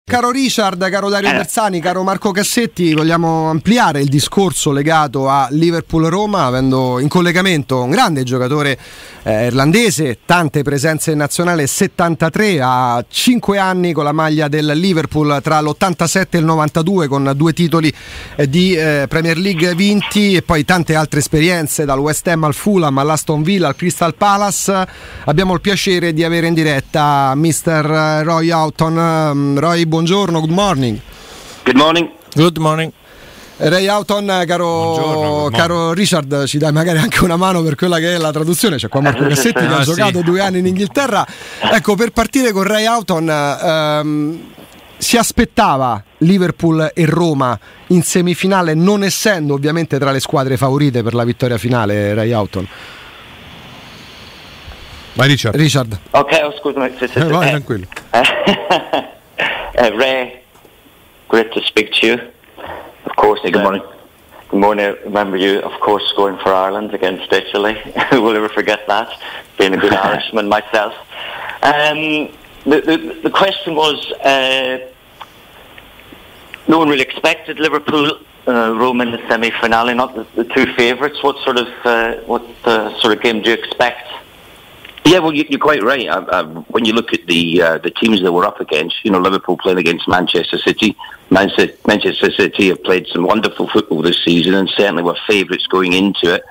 Caro Richard, caro Dario Bersani, caro Marco Cassetti, vogliamo ampliare il discorso legato a Liverpool-Roma, avendo in collegamento un grande giocatore irlandese, tante presenze in nazionale, 73, a 5 anni con la maglia del Liverpool tra l'87 e il 92, con 2 titoli di Premier League vinti e poi tante altre esperienze, dal West Ham al Fulham, all'Aston Villa, al Crystal Palace. Abbiamo il piacere di avere in diretta Mr. Roy Houghton. Roy, buongiorno, good morning. Good morning. Good morning. Ray Houghton, caro Richard, ci dai magari anche una mano per quella che è la traduzione. C'è qua Marco Cassetti che ha giocato 2 anni in Inghilterra. Ecco, per partire con Ray Houghton, si aspettava Liverpool e Roma in semifinale, non essendo ovviamente tra le squadre favorite per la vittoria finale, Ray Houghton? Vai Richard. Ok, scusami. Vai tranquillo. Ray, great to speak to you. Of course, good morning. Good morning. I remember you, of course, scoring for Ireland against Italy. Will ever forget that? Being a good Irishman myself. The question was, no one really expected Liverpool, Roma in the semi-finale, not the 2 favourites. What sort of game do you expect? Yeah, well, you're quite right. When you look at the teams that we're up against, Liverpool playing against Manchester City. Manchester City have played some wonderful football this season and certainly were favourites going into it.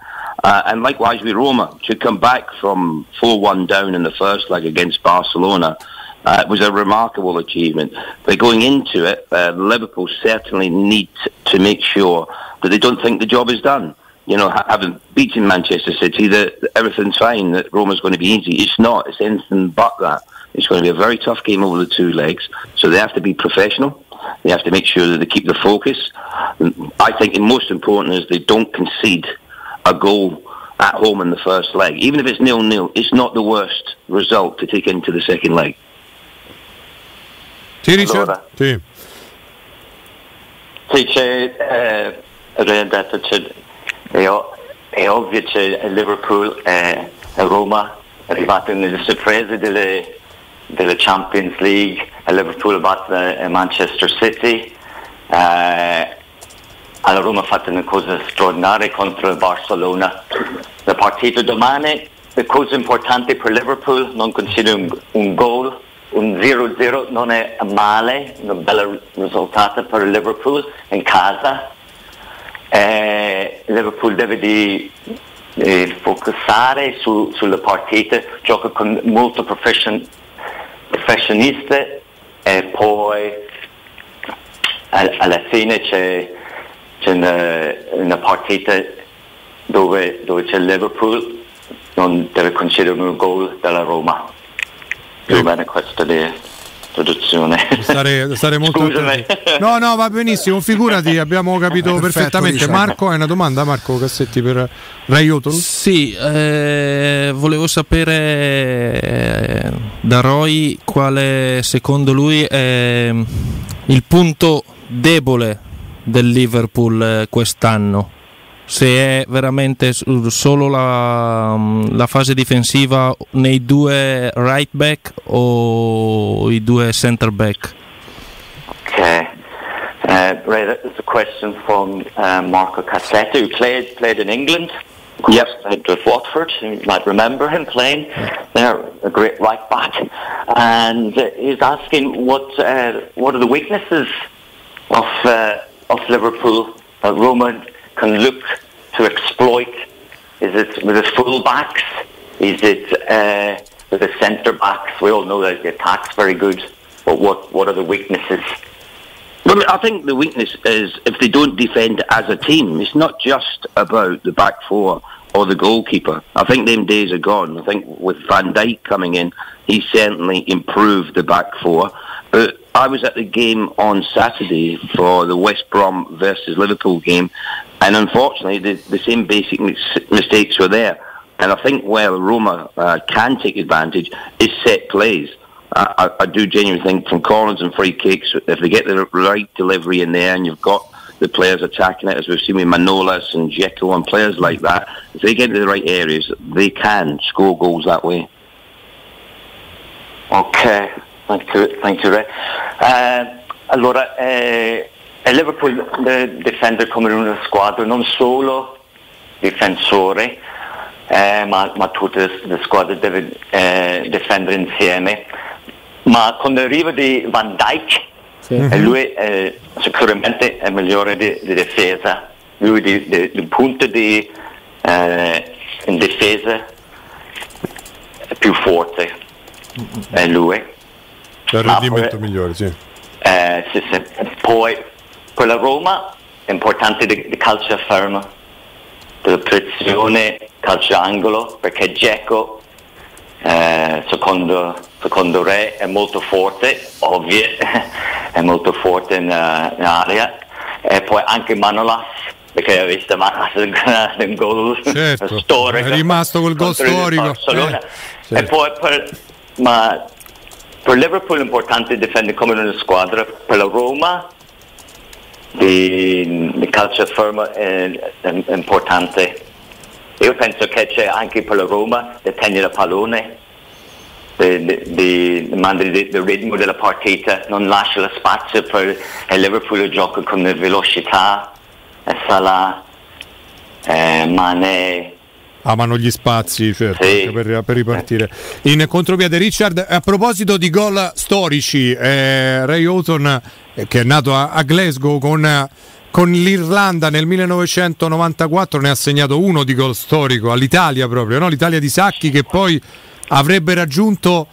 And likewise with Roma, to come back from 4-1 down in the first leg against Barcelona was a remarkable achievement. But going into it, Liverpool certainly need to make sure that they don't think the job is done. Having beaten Manchester City, that everything's fine, that Roma's going to be easy. It's not. It's anything but that. It's going to be a very tough game over the 2 legs. So they have to be professional. They have to make sure that they keep the focus. I think the most important is they don't concede a goal at home in the first leg. Even if it's 0-0, it's not the worst result to take into the second leg. Sì, Richard? Sì. Sì, è ovvio che Liverpool e Roma è arrivato nelle sorprese delle Champions League. Liverpool ha battuto Manchester City, la Roma ha fatto una cosa straordinaria contro il Barcellona. La partita domani, la cosa importante per Liverpool, non concedere un gol, un 0-0 non è male, un bel risultato per Liverpool in casa. Liverpool deve focusare sulla partita, gioca con molto professionista e poi alla fine c'è una partita dove c'è Liverpool, non deve concedere un gol dalla Roma. Più o meno questa è traduzione. Stare molto attenti. No, va benissimo, figurati, abbiamo capito perfettamente. Diciamo. Marco, hai una domanda, Marco Cassetti, per Ray Houghton? Sì, volevo sapere da Roy quale secondo lui è il punto debole del Liverpool quest'anno. Se è veramente solo la fase difensiva nei 2 right back o i 2 center back? Okay. Ray, that's a question from Marco Cassetti, who played in England. Yes, played with Watford. You might remember him playing there, a great right back. And he's asking what are the weaknesses of Liverpool, Roma can look to exploit. Is it with the full backs? Is it with the centre backs? We all know that the attack's very good, but what are the weaknesses? Well, I think the weakness is if they don't defend as a team. It's not just about the back 4 or the goalkeeper. I think them days are gone. I think with Van Dijk coming in, he certainly improved the back 4. But I was at the game on Saturday for the West Brom versus Liverpool game, and unfortunately the same basic mistakes were there. And I think where Roma can take advantage is set plays. I do genuinely think from corners and free kicks, if they get the right delivery in there and you've got the players attacking it, as we've seen with Manolas and Dzeko and players like that, if they get into the right areas, they can score goals that way. Okay, thank you, Ray. allora a Liverpool difende come una squadra, non solo difensore, ma tutte le squadre devono difendere insieme. Ma con l'arrivo di Van Dijk, lui sicuramente è migliore di difesa. Lui di punto in difesa è più forte, è lui. Il rendimento migliore, sì. Sì. Poi per la Roma è importante di calcio a fermo, della pressione, calcio angolo, perché Dzeko secondo Re è molto forte, ovvio, è molto forte in area, e poi anche Manolas, perché ha visto Manolas un gol storico, è rimasto col gol storico, e poi per Liverpool è importante difendere come una squadra, per la Roma il calcio fermo è importante. Io penso che c'è anche per la Roma di tenere il pallone, di mandare il ritmo della partita, non lascia lo spazio per il Liverpool gioca con velocità, Salah, Mané. Amano gli spazi, certo, sì, per ripartire. In contropiede Richard, a proposito di gol storici, Ray Houghton, che è nato a Glasgow con l'Irlanda nel 1994, ne ha segnato uno di gol storico all'Italia proprio, no? L'Italia di Sacchi, che poi avrebbe raggiunto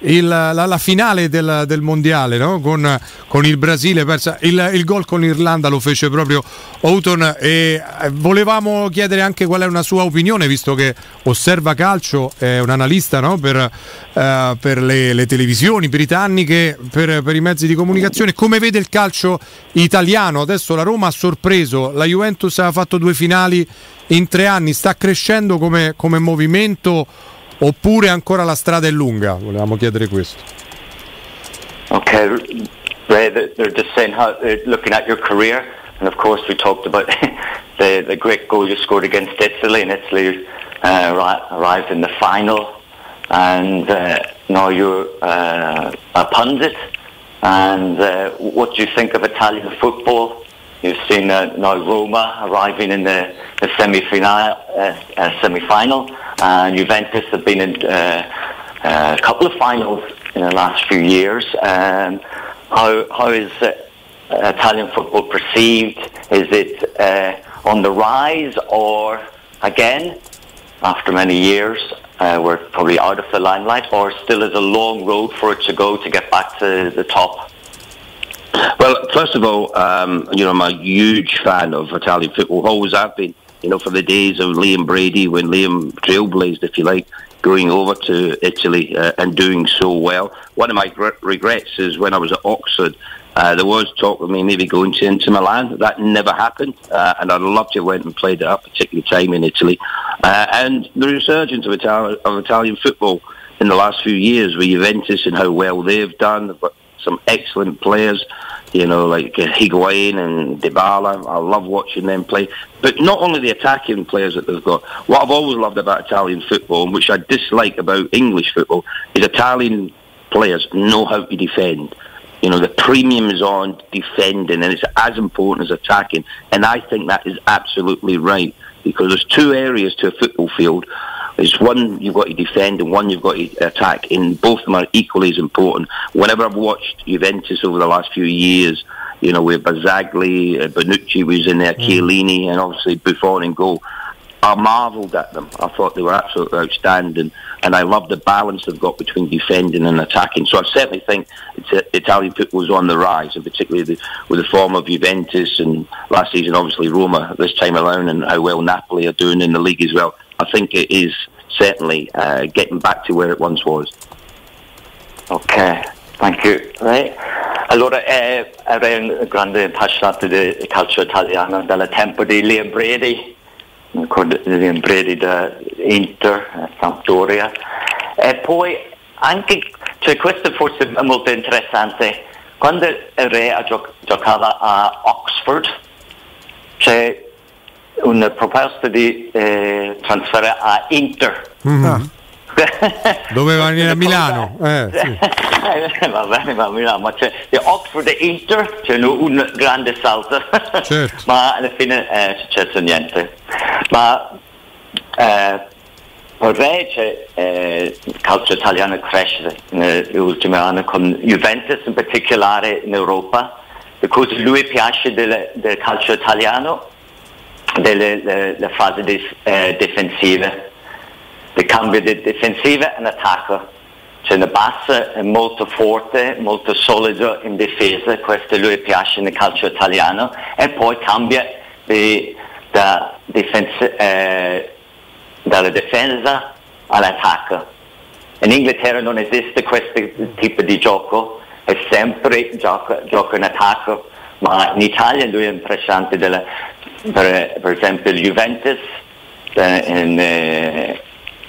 la finale del mondiale, no? Con il Brasile, persa il gol con l'Irlanda lo fece proprio Houghton, e volevamo chiedere anche qual è una sua opinione, visto che osserva calcio, è un analista, no? per le televisioni britanniche, per i mezzi di comunicazione, come vede il calcio italiano. Adesso la Roma ha sorpreso, la Juventus ha fatto 2 finali in 3 anni, sta crescendo come movimento, oppure ancora la strada è lunga? Volevamo chiedere questo. Okay, they're just saying how they're looking at your career, and of course we talked about the great goal you scored against Italy, and Italy arrived in the final, and now you're a pundit, and what do you think of Italian football? You've seen now Roma arriving in the semi-final, and Juventus have been in a couple of finals in the last few years. How is Italian football perceived? Is it on the rise, or again, after many years, we're probably out of the limelight, or still is a long road for it to go to get back to the top? Well, first of all, I'm a huge fan of Italian football. Always have been. For the days of Liam Brady, when Liam trailblazed, if you like, going over to Italy and doing so well. One of my regrets is when I was at Oxford, there was talk of me maybe going to Inter Milan. That never happened, and I'd love to have went and played at a particular time in Italy. And the resurgence of Italian football in the last few years with Juventus and how well they've done. They've got some excellent players, like Higuain and Dybala. I love watching them play. But not only the attacking players that they've got. What I've always loved about Italian football, and which I dislike about English football, is Italian players know how to defend. The premium is on defending, and it's as important as attacking. And I think that is absolutely right, because there's 2 areas to a football field. There's one you've got to defend and one you've got to attack, and both of them are equally as important. Whenever I've watched Juventus over the last few years, with Bazzagli, Bonucci was in there, Chiellini, and obviously Buffon in goal, I marvelled at them. I thought they were absolutely outstanding, and I love the balance they've got between defending and attacking. So I certainly think Italian football is on the rise, and particularly with the form of Juventus, and last season obviously Roma this time around, and how well Napoli are doing in the league as well. I think it is certainly getting back to where it once was. Ok, thank you. Right. Allora, ero un grande appassionato di calcio italiano dal tempo di Liam Brady, Liam Brady da Inter, Sampdoria, e poi anche, questo forse è molto interessante, quando il Re giocava a Oxford, c'è una proposta di trasferire a Inter. Doveva venire a Milano. Sì. Va bene, ma a Milano, ma c'è Oxford e Inter, c'è un grande salto, certo. ma alla fine è successo niente. Ma vorrei il calcio italiano cresce negli ultimi anni, con Juventus in particolare in Europa. Le cose lui piace del calcio italiano, delle fasi difensive, il cambio di difensiva in attacco. Cioè la bassa è molto forte, molto solido in difesa, questo lui piace nel calcio italiano, e poi cambia dalla difesa all'attacco. In Inghilterra non esiste questo tipo di gioco, è sempre gioco in attacco, ma in Italia lui è impressionante per esempio il Juventus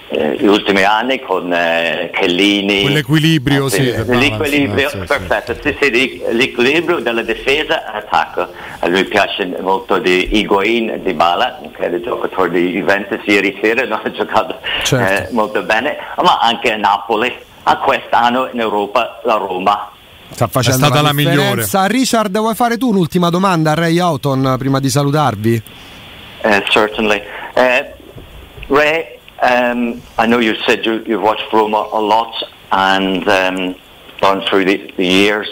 gli ultimi anni con Chiellini, quell'equilibrio, l'equilibrio perfetto, sì, l'equilibrio della difesa e attacco. A lui piace molto di Higuain e Dybala, che è il giocatore di Juventus. Ieri sera non ha giocato molto bene, ma anche a Napoli, a quest'anno in Europa la Roma sta facendo, è stata la migliore. Richard, vuoi fare tu un'ultima domanda a Ray Houghton prima di salutarvi? Certainly. Ray, I know you said you've watched Roma a lot and gone through the years.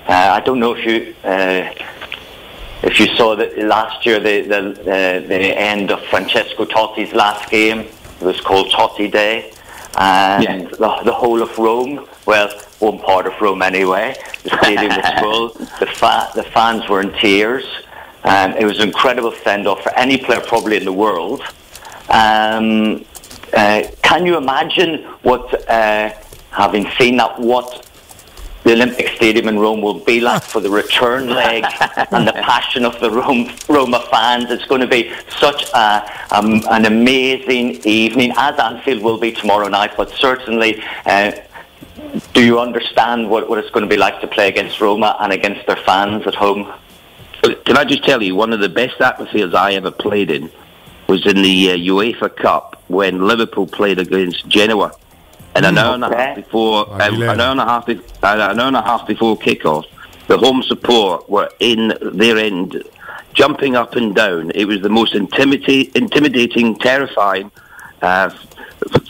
I don't know if you saw that last year the end of Francesco Totti's last game. It was called Totti Day, and the whole of Rome, well, one part of Rome anyway, the stadium was full. The fans were in tears, and it was an incredible send-off for any player probably in the world. Can you imagine what, having seen that, what the Olympic Stadium in Rome will be like for the return leg and the passion of the Roma fans? It's going to be such an amazing evening, as Anfield will be tomorrow night, but certainly do you understand what it's going to be like to play against Roma and against their fans at home? Can I just tell you, one of the best atmospheres I ever played in was in the UEFA Cup when Liverpool played against Genoa, and an hour and a half before kickoff, the home support were in their end, jumping up and down. It was the most intimidating, terrifying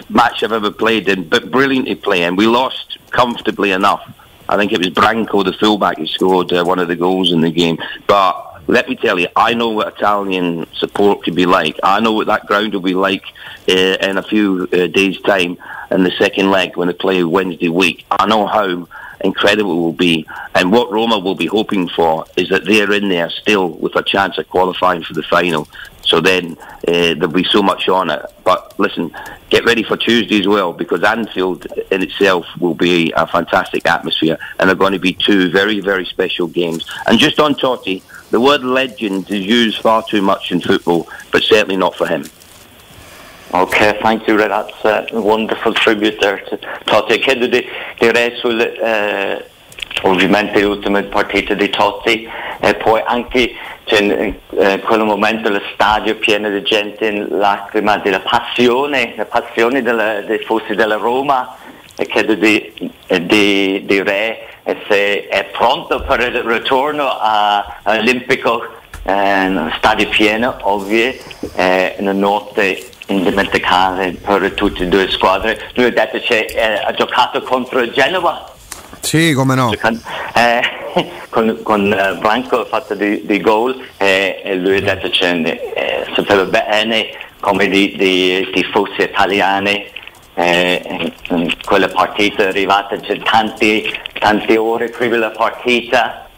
match I've ever played in, but brilliantly played, and we lost comfortably enough. I think it was Branco, the fullback, who scored one of the goals in the game, but let me tell you, I know what Italian support could be like. I know what that ground will be like in a few days' time in the second leg when they play Wednesday week. I know how incredible it will be. And what Roma will be hoping for is that they're in there still with a chance of qualifying for the final. So then there'll be so much on it. But listen, get ready for Tuesday as well, because Anfield in itself will be a fantastic atmosphere, and they're going to be two very, very special games. And just on Totti, the word legend is used far too much in football, but certainly not for him. Okay, thank you. That's a wonderful tribute there to Totti. Chiedo di direi ovviamente l'ultima partita di Totti, e poi anche in quel momento lo stadio pieno di gente in lacrima della passione, la passione dei tifosi della Roma, e chiedo di Re se è pronto per il ritorno all'Olimpico, stadio pieno, ovvio, una notte indimenticabile per tutte e due squadre. Lui ha detto che ha giocato contro il Genova. Sì, come no. Con Branco ha fatto di gol, e lui ha detto che sapeva bene come di tifosi italiani in quella partita è arrivata, c'è tante ore prima della partita,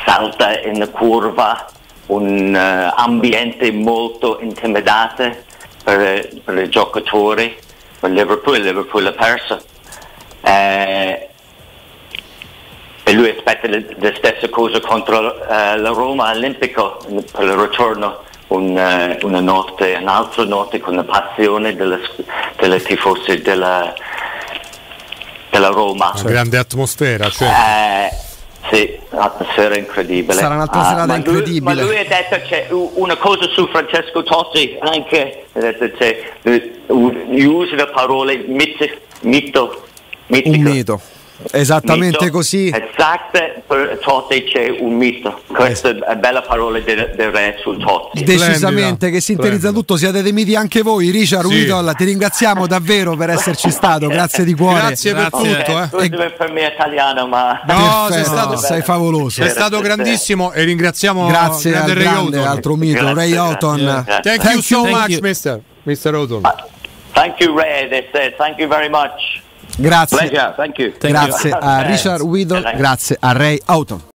salta in curva, un ambiente molto intimidato per i giocatori. Per Liverpool ha perso, e lui aspetta le stesse cose contro la Roma all'Olimpico per il ritorno, un'altra notte con la passione delle tifosi della Roma. Una grande atmosfera, sì, atmosfera incredibile. Sarà un'altra serata incredibile. Ma lui ha detto c'è una cosa su Francesco Totti, anche Usi le parole mito. Un mito. Esattamente mito. Così. Esatte, per Totti c'è un mito. Questa è bella parola del re sul Totti. Decisamente, che sintetizza tutto. Siete dei miti anche voi, Richard Whittle. Ti ringraziamo davvero per esserci stato. Grazie di cuore. Grazie per tutto. Per me è italiano, ma no, sei favoloso. Sei stato grandissimo e ringraziamo grazie al Ray grande Houghton. altro mito, Ray Houghton. Thank you so much, Mr. Houghton. Thank you, Ray. They said thank you very much. Grazie. Thank you. Grazie a Richard Whittle, grazie a Ray Houghton.